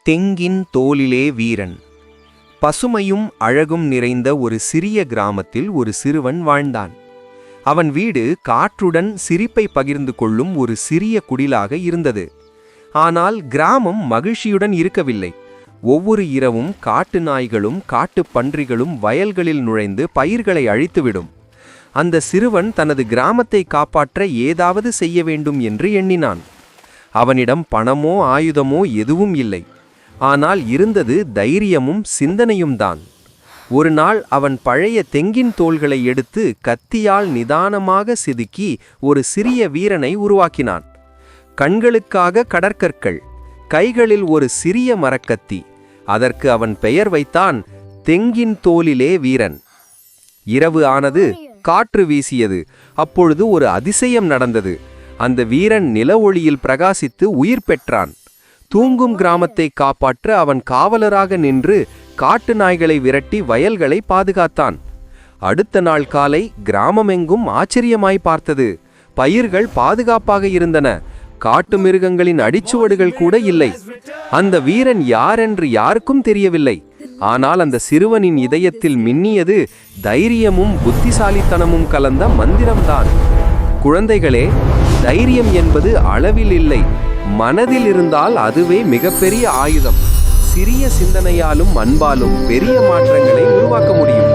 தெங்கின் தோலிலே வீரன். பசுமையும் அழகும் நிறைந்த ஒரு சிறிய கிராமத்தில் ஒரு சிறுவன் வாழ்ந்தான். அவன் வீடு காற்றுடன் சிரிப்பை பகிர்ந்து கொள்ளும் ஒரு சிறிய குடிலாக இருந்தது. ஆனால் கிராமம் மகிழ்ச்சியுடன் இருக்கவில்லை. ஒவ்வொரு இரவும் காட்டு நாய்களும் காட்டுப் பன்றிகளும் வயல்களில் நுழைந்து பயிர்களை அழித்துவிடும். அந்த சிறுவன் தனது கிராமத்தை காப்பாற்ற ஏதாவது செய்ய வேண்டும் என்று எண்ணினான். அவனிடம் பணமோ ஆயுதமோ எதுவும் இல்லை. ஆனால் இருந்தது தைரியமும் சிந்தனையும் தான். ஒரு நாள் அவன் பழைய தெங்கின் தோள்களை எடுத்து கத்தியால் நிதானமாக செதுக்கி ஒரு சிறிய வீரனை உருவாக்கினான். கண்களுக்காக கடற்கற்கள், கைகளில் ஒரு சிறிய மரக்கத்தி. அதற்கு அவன் பெயர் வைத்தான் தெங்கின் தோலிலே வீரன். இரவு ஆனது, காற்று வீசியது. அப்பொழுது ஒரு அதிசயம் நடந்தது. அந்த வீரன் நில ஒளியில் பிரகாசித்து உயிர் பெற்றான். தூங்கும் கிராமத்தை காப்பாற்ற அவன் காவலராக நின்று காட்டு நாய்களை விரட்டி வயல்களை பாதுகாத்தான். அடுத்த நாள் காலை கிராமமெங்கும் ஆச்சரியமாய் பார்த்தது. பயிர்கள் பாதுகாப்பாக இருந்தன. காட்டு மிருகங்களின் அடிச்சுவடுகள் கூட இல்லை. அந்த வீரன் யாரென்று யாருக்கும் தெரியவில்லை. ஆனால் அந்த சிறுவனின் இதயத்தில் மின்னியது தைரியமும் புத்திசாலித்தனமும் கலந்த மந்திரம்தான். குழந்தைகளே, தைரியம் என்பது அளவில் இல்லை, மனதில் இருந்தால் அதுவே மிகப்பெரிய ஆயுதம். சிறிய சிந்தனையாலும் அன்பாலும் பெரிய மாற்றங்களை உருவாக்க முடியும்.